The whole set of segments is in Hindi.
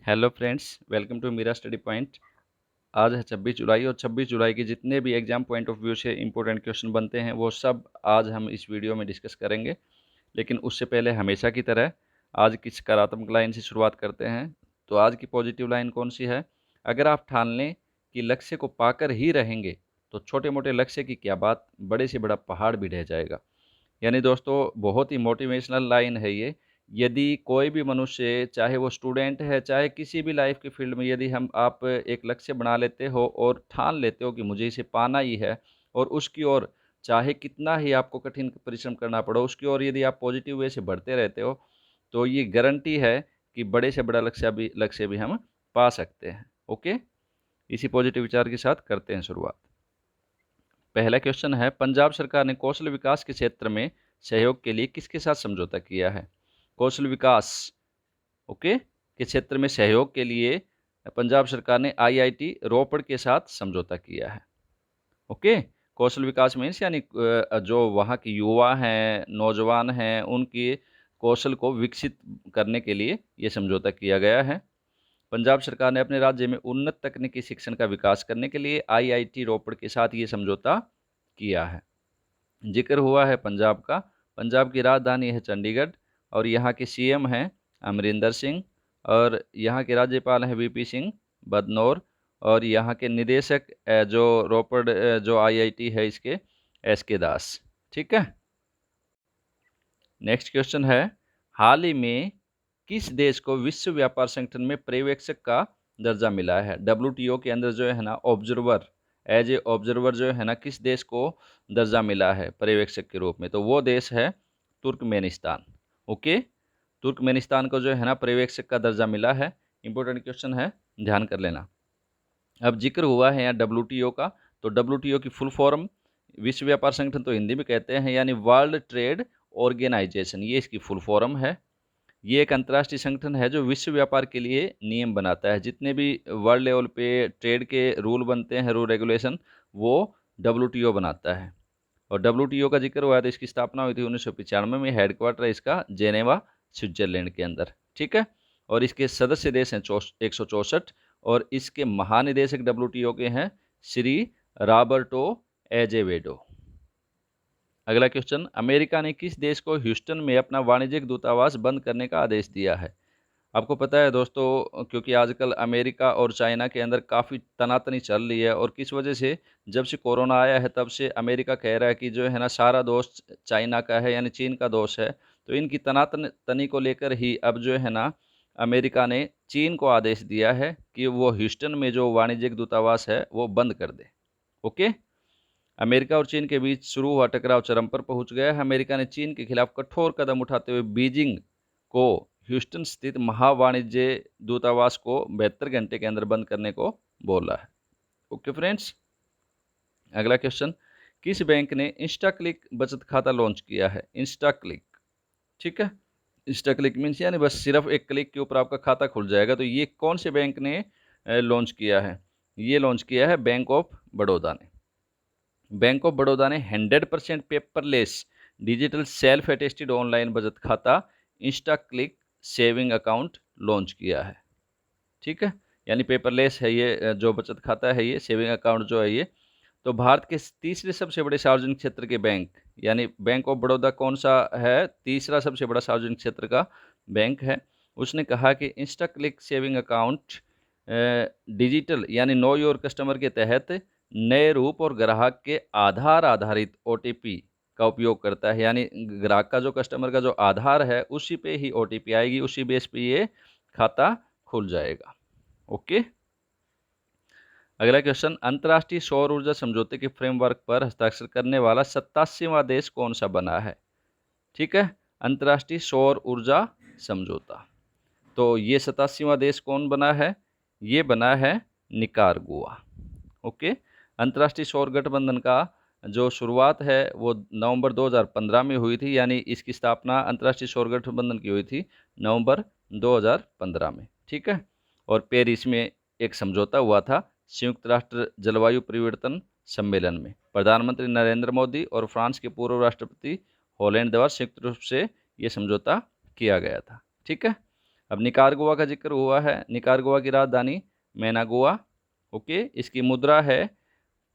हेलो फ्रेंड्स, वेलकम टू मेरा स्टडी पॉइंट। आज है 26 जुलाई और 26 जुलाई के जितने भी एग्ज़ाम पॉइंट ऑफ व्यू से इंपॉर्टेंट क्वेश्चन बनते हैं वो सब आज हम इस वीडियो में डिस्कस करेंगे। लेकिन उससे पहले हमेशा की तरह आज की सकारात्मक लाइन से शुरुआत करते हैं। तो आज की पॉजिटिव लाइन कौन सी है? अगर आप ठान लें कि लक्ष्य को पाकर ही रहेंगे तो छोटे मोटे लक्ष्य की क्या बात, बड़े से बड़ा पहाड़ भी ढह जाएगा। यानी दोस्तों बहुत ही मोटिवेशनल लाइन है ये। यदि कोई भी मनुष्य, चाहे वो स्टूडेंट है, चाहे किसी भी लाइफ के फील्ड में, यदि हम आप एक लक्ष्य बना लेते हो और ठान लेते हो कि मुझे इसे पाना ही है और उसकी ओर चाहे कितना ही आपको कठिन परिश्रम करना पड़ो, उसकी ओर यदि आप पॉजिटिव वे से बढ़ते रहते हो तो ये गारंटी है कि बड़े से बड़ा लक्ष्य भी हम पा सकते हैं। ओके, इसी पॉजिटिव विचार के साथ करते हैं शुरुआत। पहला क्वेश्चन है, पंजाब सरकार ने कौशल विकास के क्षेत्र में सहयोग के लिए किसके साथ समझौता किया है? कौशल विकास ओके के क्षेत्र में सहयोग के लिए पंजाब सरकार ने आईआईटी रोपड़ के साथ समझौता किया है। ओके, कौशल विकास मीन्स यानी जो वहाँ के युवा हैं, नौजवान हैं, उनके कौशल को विकसित करने के लिए ये समझौता किया गया है। पंजाब सरकार ने अपने राज्य में उन्नत तकनीकी शिक्षण का विकास करने के लिए आईआईटी रोपड़ के साथ ये समझौता किया है। जिक्र हुआ है पंजाब का। पंजाब की राजधानी है चंडीगढ़ और यहाँ के सीएम हैं अमरिंदर सिंह और यहाँ के राज्यपाल हैं वीपी सिंह बदनौर और यहाँ के निदेशक जो रोपड़ जो आईआईटी है इसके एसके दास। ठीक है। नेक्स्ट क्वेश्चन है, हाल ही में किस देश को विश्व व्यापार संगठन में पर्यवेक्षक का दर्जा मिला है? डब्ल्यूटीओ के अंदर जो है ना ऑब्जर्वर, एज ए ऑब्जर्वर जो है ना किस देश को दर्जा मिला है पर्यवेक्षक के रूप में? तो वो देश है तुर्कमेनिस्तान। ओके, तुर्कमेनिस्तान को जो है ना पर्यवेक्षक का दर्जा मिला है। इंपॉर्टेंट क्वेश्चन है, ध्यान कर लेना। अब जिक्र हुआ है यहाँ डब्ल्यूटीओ का, तो डब्ल्यूटीओ की फुल फॉर्म विश्व व्यापार संगठन तो हिंदी में कहते हैं, यानी वर्ल्ड ट्रेड ऑर्गेनाइजेशन, ये इसकी फुल फॉर्म है। ये एक अंतर्राष्ट्रीय संगठन है जो विश्व व्यापार के लिए नियम बनाता है। जितने भी वर्ल्ड लेवल पे ट्रेड के रूल बनते हैं, रूल रेगुलेशन, वो डब्ल्यूटीओ बनाता है। और डब्ल्यूटीओ का जिक्र हुआ है तो इसकी स्थापना हुई थी 1995 में। हेडक्वार्टर है इसका जेनेवा, स्विट्जरलैंड के अंदर। ठीक है। और इसके सदस्य देश हैं 164 और इसके महानिदेशक डब्ल्यूटीओ के हैं श्री रॉबर्टो एजेवेडो। अगला क्वेश्चन, अमेरिका ने किस देश को ह्यूस्टन में अपना वाणिज्यिक दूतावास बंद करने का आदेश दिया है? आपको पता है दोस्तों, क्योंकि आजकल अमेरिका और चाइना के अंदर काफ़ी तनातनी चल रही है और किस वजह से, जब से कोरोना आया है तब से अमेरिका कह रहा है कि जो है ना सारा दोष चाइना का है, यानी चीन का दोष है। तो इनकी तनी को लेकर ही अब जो है ना अमेरिका ने चीन को आदेश दिया है कि वो ह्यूस्टन में जो वाणिज्यिक दूतावास है वो बंद कर दे। ओके, अमेरिका और चीन के बीच शुरू हुआ टकराव चरम पर पहुंच गया है। अमेरिका ने चीन के खिलाफ कठोर कदम उठाते हुए बीजिंग को ह्यूस्टन स्थित महावाणिज्य दूतावास को 72 घंटे के अंदर बंद करने को बोला है। ओके फ्रेंड्स, अगला क्वेश्चन, किस बैंक ने इंस्टाक्लिक बचत खाता लॉन्च किया है? इंस्टाक्लिक, ठीक है। इंस्टाक्लिक मीन्स यानी बस सिर्फ एक क्लिक के ऊपर आपका खाता खुल जाएगा। तो ये कौन से बैंक ने लॉन्च किया है? ये लॉन्च किया है बैंक ऑफ बड़ौदा ने। बैंक ऑफ बड़ौदा ने 100% paperless digital self attested online बचत खाता Insta click saving account launch किया है। ठीक है, यानी पेपरलेस है ये जो बचत खाता है, ये सेविंग अकाउंट जो है ये। तो भारत के तीसरे सबसे बड़े सार्वजनिक क्षेत्र के बैंक, यानी बैंक ऑफ बड़ौदा कौन सा है? तीसरा सबसे बड़ा सार्वजनिक क्षेत्र का बैंक है। उसने कहा कि Insta click saving account digital यानी नो योर कस्टमर के तहत नए रूप और ग्राहक के आधार आधारित ओटीपी का उपयोग करता है। यानी ग्राहक का जो, कस्टमर का जो आधार है उसी पे ही ओटीपी आएगी, उसी बेस पे ये खाता खुल जाएगा। ओके, अगला क्वेश्चन, अंतर्राष्ट्रीय सौर ऊर्जा समझौते के फ्रेमवर्क पर हस्ताक्षर करने वाला 87वां देश कौन सा बना है? ठीक है, अंतर्राष्ट्रीय सौर ऊर्जा समझौता। तो ये 87वां देश कौन बना है? ये बना है निकारागुआ। ओके, अंतर्राष्ट्रीय सौर गठबंधन का जो शुरुआत है वो नवंबर 2015 में हुई थी, यानी इसकी स्थापना अंतर्राष्ट्रीय सौर गठबंधन की हुई थी नवंबर 2015 में। ठीक है, और पेरिस में एक समझौता हुआ था संयुक्त राष्ट्र जलवायु परिवर्तन सम्मेलन में। प्रधानमंत्री नरेंद्र मोदी और फ्रांस के पूर्व राष्ट्रपति हॉलैंड द्वारा संयुक्त रूप से ये समझौता किया गया था। ठीक है, अब निकारागुआ का जिक्र हुआ है, निकारागुआ की राजधानी मैनागुआ, ओके, इसकी मुद्रा है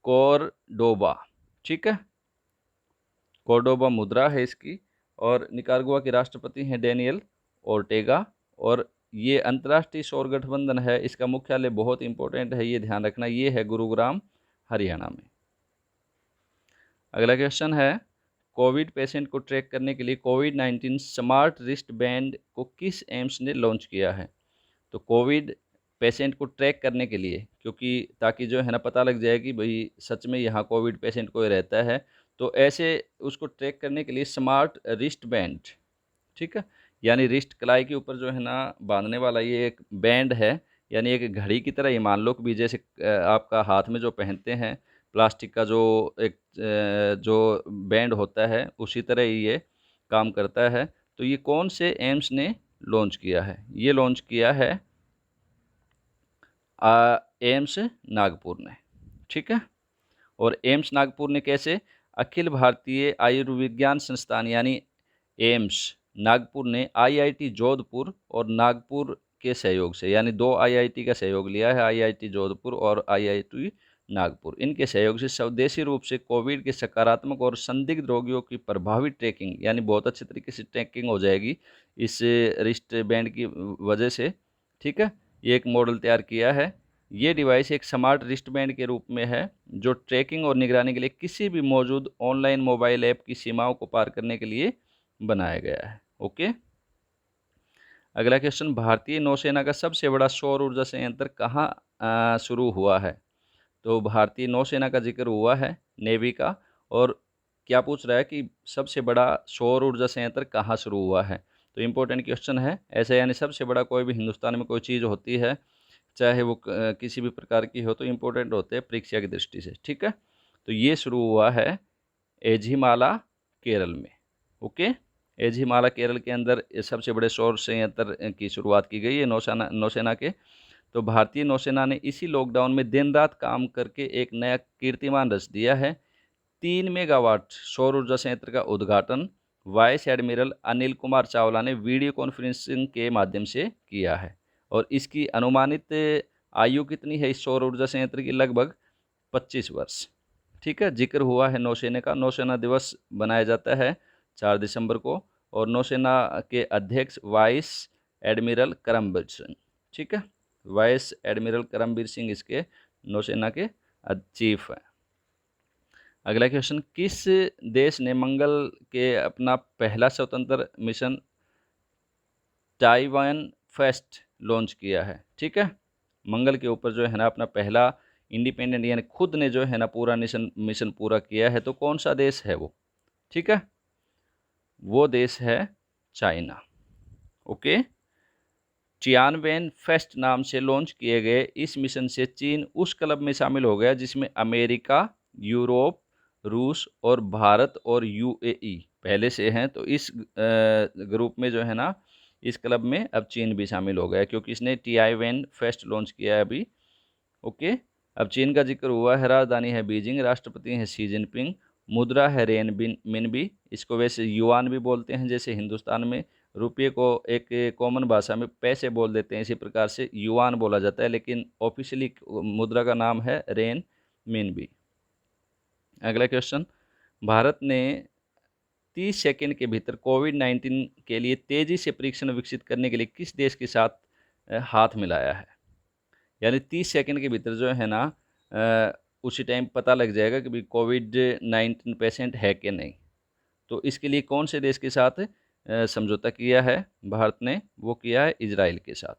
कॉर्डोबा, ठीक है, कॉर्डोबा मुद्रा है इसकी। और निकारागुआ के राष्ट्रपति हैं डेनियल ओर्टेगा। और ये अंतर्राष्ट्रीय सौर गठबंधन है, इसका मुख्यालय बहुत इंपॉर्टेंट है, ये ध्यान रखना, ये है गुरुग्राम हरियाणा में। अगला क्वेश्चन है, कोविड पेशेंट को ट्रैक करने के लिए कोविड-19 स्मार्ट रिस्ट बैंड को किस एम्स ने लॉन्च किया है? तो कोविड पेशेंट को ट्रैक करने के लिए, क्योंकि ताकि जो है ना पता लग जाए कि भाई सच में यहाँ कोविड पेशेंट कोई रहता है, तो ऐसे उसको ट्रैक करने के लिए स्मार्ट रिस्ट बैंड, ठीक है, यानी रिस्ट कलाई के ऊपर जो है ना बांधने वाला ये एक बैंड है, यानी एक घड़ी की तरह ही मान लो कि भी जैसे आपका हाथ में जो पहनते हैं प्लास्टिक का जो एक जो बैंड होता है, उसी तरह ही ये काम करता है। तो ये कौन से एम्स ने लॉन्च किया है? ये लॉन्च किया है एम्स नागपुर ने, ठीक है। और एम्स नागपुर ने कैसे? अखिल भारतीय आयुर्विज्ञान संस्थान यानी एम्स नागपुर ने आईआईटी जोधपुर और नागपुर के सहयोग से, यानी दो आईआईटी का सहयोग लिया है, आईआईटी जोधपुर और आईआईटी नागपुर, इनके सहयोग से स्वदेशी रूप से कोविड के सकारात्मक और संदिग्ध रोगियों की प्रभावी ट्रैकिंग, यानी बहुत अच्छे तरीके से ट्रैकिंग हो जाएगी इस रिस्ट बैंड की वजह से, ठीक है। ये एक मॉडल तैयार किया है। ये डिवाइस एक स्मार्ट रिस्ट बैंड के रूप में है, जो ट्रैकिंग और निगरानी के लिए किसी भी मौजूद ऑनलाइन मोबाइल ऐप की सीमाओं को पार करने के लिए बनाया गया है, ओके। अगला क्वेश्चन, भारतीय नौसेना का सबसे बड़ा सौर ऊर्जा संयंत्र कहाँ शुरू हुआ है? तो भारतीय नौसेना का जिक्र हुआ है, नेवी का। और क्या पूछ रहा है कि सबसे बड़ा सौर ऊर्जा संयंत्र कहाँ शुरू हुआ है? तो इम्पोर्टेंट क्वेश्चन है ऐसे, यानी सबसे बड़ा कोई भी हिंदुस्तान में कोई चीज़ होती है, चाहे वो किसी भी प्रकार की हो, तो इम्पोर्टेंट होते हैं परीक्षा की दृष्टि से, ठीक है। तो ये शुरू हुआ है एझिमाला केरल में, ओके। एझिमाला केरल के अंदर सबसे बड़े सौर संयंत्र की शुरुआत की गई है नौसेना के। तो भारतीय नौसेना ने इसी लॉकडाउन में दिन रात काम करके एक नया कीर्तिमान रच दिया है। 3 मेगावाट सौर ऊर्जा संयंत्र का उद्घाटन वाइस एडमिरल अनिल कुमार चावला ने वीडियो कॉन्फ्रेंसिंग के माध्यम से किया है। और इसकी अनुमानित आयु कितनी है इस सौर ऊर्जा संयंत्र की? लगभग 25 वर्ष, ठीक है। जिक्र हुआ है नौसेना का, नौसेना दिवस मनाया जाता है 4 दिसंबर को। और नौसेना के अध्यक्ष वाइस एडमिरल करमबीर सिंह, ठीक है, वाइस एडमिरल करमबीर सिंह इसके नौसेना के चीफ हैं। अगला क्वेश्चन, किस देश ने मंगल के अपना पहला स्वतंत्र मिशन ताइवान फेस्ट लॉन्च किया है? ठीक है, मंगल के ऊपर जो है ना अपना पहला इंडिपेंडेंट यानी खुद ने जो है ना पूरा मिशन पूरा किया है। तो कौन सा देश है वो? ठीक है, वो देश है चाइना, ओके। टियानवेन फेस्ट नाम से लॉन्च किए गए इस मिशन से चीन उस क्लब में शामिल हो गया जिसमें अमेरिका, यूरोप, रूस और भारत और यूएई पहले से हैं। तो इस ग्रुप में जो है ना, इस क्लब में अब चीन भी शामिल हो गया क्योंकि इसने टियानवेन फेस्ट लॉन्च किया है अभी, ओके। अब चीन का जिक्र हुआ है, राजधानी है बीजिंग, राष्ट्रपति हैं शी जिनपिंग, मुद्रा है रेन मिनबी, इसको वैसे युआन भी बोलते हैं जैसे हिंदुस्तान में रुपये को एक कॉमन भाषा में पैसे बोल देते हैं, इसी प्रकार से युआन बोला जाता है, लेकिन ऑफिशियली मुद्रा का नाम है रेन मिनबी। अगला क्वेश्चन, भारत ने 30 सेकंड के भीतर कोविड-19 के लिए तेज़ी से परीक्षण विकसित करने के लिए किस देश के साथ हाथ मिलाया है? यानी 30 सेकंड के भीतर जो है ना उसी टाइम पता लग जाएगा कि भाई कोविड-19 पेशेंट है कि नहीं। तो इसके लिए कौन से देश के साथ समझौता किया है भारत ने? वो किया है इजराइल के साथ,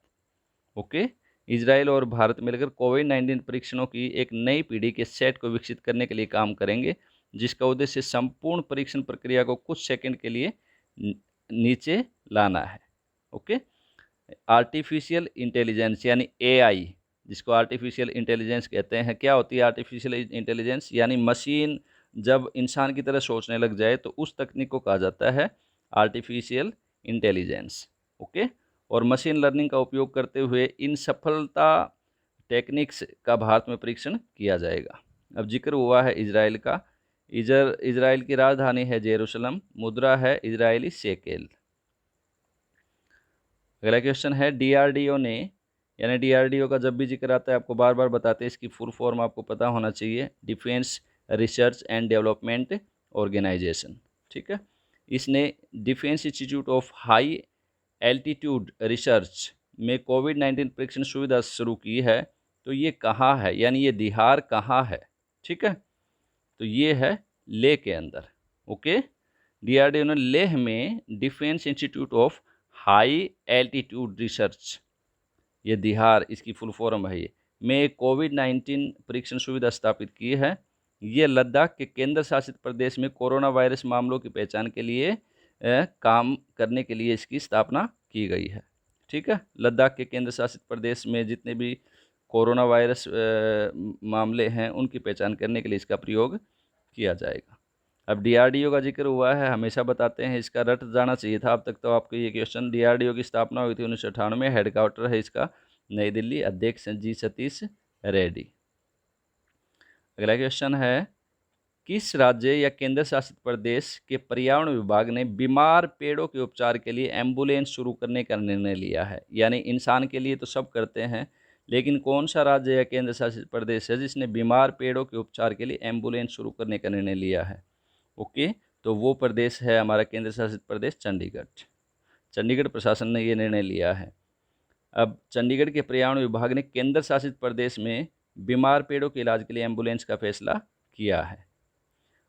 ओके। इजराइल और भारत मिलकर कोविड-19 परीक्षणों की एक नई पीढ़ी के सेट को विकसित करने के लिए काम करेंगे, जिसका उद्देश्य संपूर्ण परीक्षण प्रक्रिया को कुछ सेकंड के लिए नीचे लाना है, ओके। आर्टिफिशियल इंटेलिजेंस यानी एआई, जिसको आर्टिफिशियल इंटेलिजेंस कहते हैं। क्या होती है आर्टिफिशियल इंटेलिजेंस? यानी मशीन जब इंसान की तरह सोचने लग जाए तो उस तकनीक को कहा जाता है आर्टिफिशियल इंटेलिजेंस, ओके। और मशीन लर्निंग का उपयोग करते हुए इन सफलता टेक्निक्स का भारत में परीक्षण किया जाएगा। अब जिक्र हुआ है इजराइल का, इजराइल की राजधानी है जेरूशलम, मुद्रा है इजरायली शेकेल। अगला क्वेश्चन है डीआरडीओ ने, यानी डीआरडीओ का जब भी जिक्र आता है आपको बार बार बताते हैं, इसकी फुल फॉर्म आपको पता होना चाहिए, defence research and development organisation. ठीक है, इसने defence institute of high altitude research में कोविड-19 परीक्षण सुविधा शुरू की है। तो ये कहाँ है, यानी ये बिहार कहाँ है? ठीक है, तो ये है लेह के अंदर। ओके, डीआरडीओ ने लेह में defence institute of high altitude research, ये बिहार इसकी फुल फॉर्म है, ये में कोविड-19 परीक्षण सुविधा स्थापित की है। ये लद्दाख के केंद्र शासित प्रदेश में कोरोना वायरस मामलों की पहचान के लिए काम करने के लिए इसकी स्थापना की गई है। ठीक है, लद्दाख के केंद्र शासित प्रदेश में जितने भी कोरोना वायरस मामले हैं उनकी पहचान करने के लिए इसका प्रयोग किया जाएगा। अब डीआरडीओ का जिक्र हुआ है, हमेशा बताते हैं, इसका रट जाना चाहिए था अब तक तो आपको ये क्वेश्चन। डीआरडीओ की स्थापना हुई थी 1998, हेडक्वार्टर है इसका नई दिल्ली, अध्यक्ष जी सतीश रेड्डी। अगला क्वेश्चन है किस राज्य या केंद्र शासित प्रदेश के पर्यावरण विभाग ने बीमार पेड़ों के उपचार के लिए एम्बुलेंस शुरू करने का निर्णय लिया है? यानी इंसान के लिए तो सब करते हैं, लेकिन कौन सा राज्य या केंद्र शासित प्रदेश है जिसने बीमार पेड़ों के उपचार के लिए एम्बुलेंस शुरू करने का निर्णय लिया है? ओके, तो वो प्रदेश है हमारा केंद्र शासित प्रदेश चंडीगढ़। चंडीगढ़ प्रशासन ने ये निर्णय लिया है। अब चंडीगढ़ के पर्यावरण विभाग ने केंद्र शासित प्रदेश में बीमार पेड़ों के इलाज के लिए एम्बुलेंस का फैसला किया है।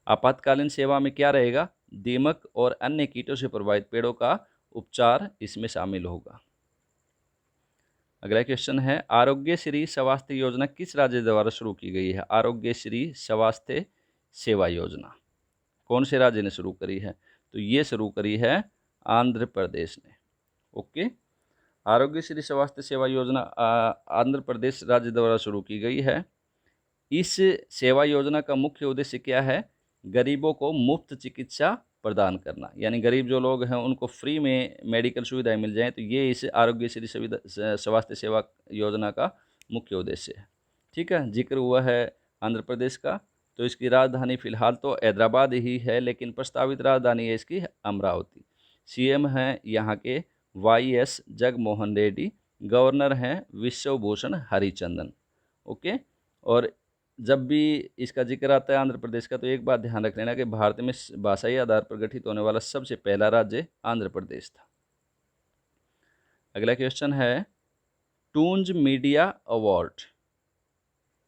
आपातकालीन सेवा में क्या रहेगा? दीमक और अन्य कीटों से प्रभावित पेड़ों का उपचार इसमें शामिल होगा। अगला क्वेश्चन है आरोग्य श्री स्वास्थ्य योजना किस राज्य द्वारा शुरू की गई है? आरोग्य श्री स्वास्थ्य सेवा योजना कौन से राज्य ने शुरू करी है? तो ये शुरू करी है आंध्र प्रदेश ने। ओके, आरोग्य श्री स्वास्थ्य सेवा योजना आंध्र प्रदेश राज्य द्वारा शुरू की गई है। इस सेवा योजना का मुख्य उद्देश्य क्या है? गरीबों को मुफ्त चिकित्सा प्रदान करना, यानी गरीब जो लोग हैं उनको फ्री में मेडिकल सुविधाएं मिल जाएं, तो ये इस आरोग्य श्री स्वास्थ्य सेवा योजना का मुख्य उद्देश्य है। ठीक है, जिक्र हुआ है आंध्र प्रदेश का, तो इसकी राजधानी फिलहाल तो हैदराबाद ही है, लेकिन प्रस्तावित राजधानी है इसकी अमरावती। सीएम हैं यहाँ के वाई.एस. जगनमोहन रेड्डी, गवर्नर हैं विश्वभूषण हरिचंदन। ओके, और जब भी इसका जिक्र आता है आंध्र प्रदेश का, तो एक बात ध्यान रख लेना कि भारत में भाषाई आधार पर गठित होने वाला सबसे पहला राज्य आंध्र प्रदेश था। अगला क्वेश्चन है टूंज मीडिया अवार्ड,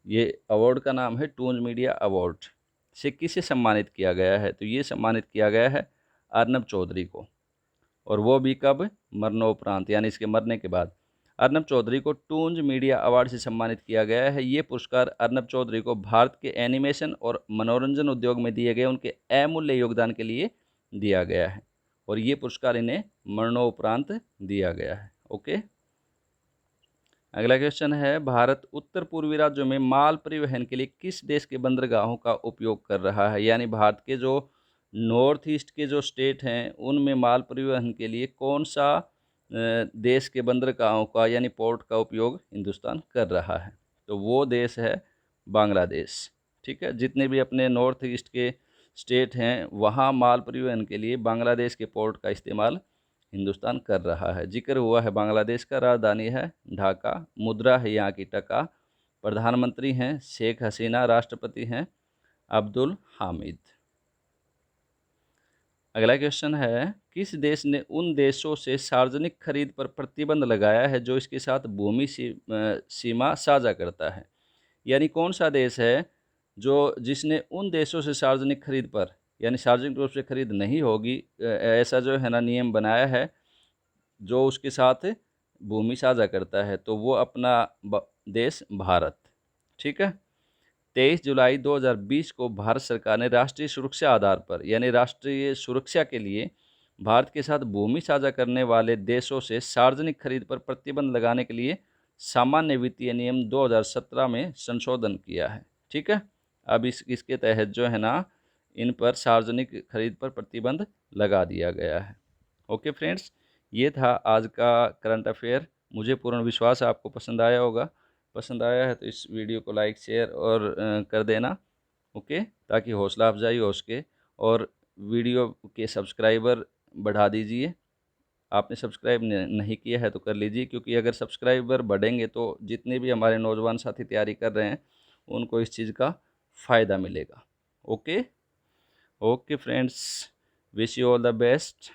ये अवार्ड का नाम है टूंज मीडिया अवार्ड, से किसे सम्मानित किया गया है? तो ये सम्मानित किया गया है अर्नब चौधरी को, और वो भी कब? मरणोपरांत, यानी इसके मरने के बाद। अर्नब चौधरी को टूंज मीडिया अवार्ड से सम्मानित किया गया है। ये पुरस्कार अर्नब चौधरी को भारत के एनिमेशन और मनोरंजन उद्योग में दिए गए उनके अमूल्य योगदान के लिए दिया गया है, और ये पुरस्कार इन्हें मरणोपरांत दिया गया है। ओके, अगला क्वेश्चन है भारत उत्तर पूर्वी राज्यों में माल परिवहन के लिए किस देश के बंदरगाहों का उपयोग कर रहा है? यानी भारत के जो नॉर्थ ईस्ट के जो स्टेट हैं उनमें माल परिवहन के लिए कौन सा देश के बंदरगाहों का यानी पोर्ट का उपयोग हिंदुस्तान कर रहा है? तो वो देश है बांग्लादेश। ठीक है, जितने भी अपने नॉर्थ ईस्ट के स्टेट हैं वहाँ माल परिवहन के लिए बांग्लादेश के पोर्ट का इस्तेमाल हिंदुस्तान कर रहा है। जिक्र हुआ है बांग्लादेश का, राजधानी है ढाका, मुद्रा है यहाँ की टका, प्रधानमंत्री हैं शेख हसीना, राष्ट्रपति हैं अब्दुल हामिद। अगला क्वेश्चन है किस देश ने उन देशों से सार्वजनिक खरीद पर प्रतिबंध लगाया है जो इसके साथ भूमि सीमा साझा करता है? यानी कौन सा देश है जो जिसने उन देशों से सार्वजनिक खरीद पर, यानी सार्वजनिक रूप से खरीद नहीं होगी ऐसा जो है ना नियम बनाया है, जो उसके साथ भूमि साझा करता है, तो वो अपना देश भारत। ठीक है, 23 जुलाई 2020 को भारत सरकार ने राष्ट्रीय सुरक्षा आधार पर, यानी राष्ट्रीय सुरक्षा के लिए भारत के साथ भूमि साझा करने वाले देशों से सार्वजनिक खरीद पर प्रतिबंध लगाने के लिए सामान्य वित्तीय नियम 2017 में संशोधन किया है। ठीक है, अब इसके तहत जो है ना इन पर सार्वजनिक खरीद पर प्रतिबंध लगा दिया गया है। ओके फ्रेंड्स, ये था आज का करंट अफेयर। मुझे पूर्ण विश्वास है आपको पसंद आया होगा। पसंद आया है तो इस वीडियो को लाइक शेयर और कर देना। ओके, ताकि हौसला अफजाई हो सके, और वीडियो के सब्सक्राइबर बढ़ा दीजिए। आपने सब्सक्राइब नहीं किया है तो कर लीजिए, क्योंकि अगर सब्सक्राइबर बढ़ेंगे तो जितने भी हमारे नौजवान साथी तैयारी कर रहे हैं उनको इस चीज़ का फ़ायदा मिलेगा। Okay okay friends, wish you all the best.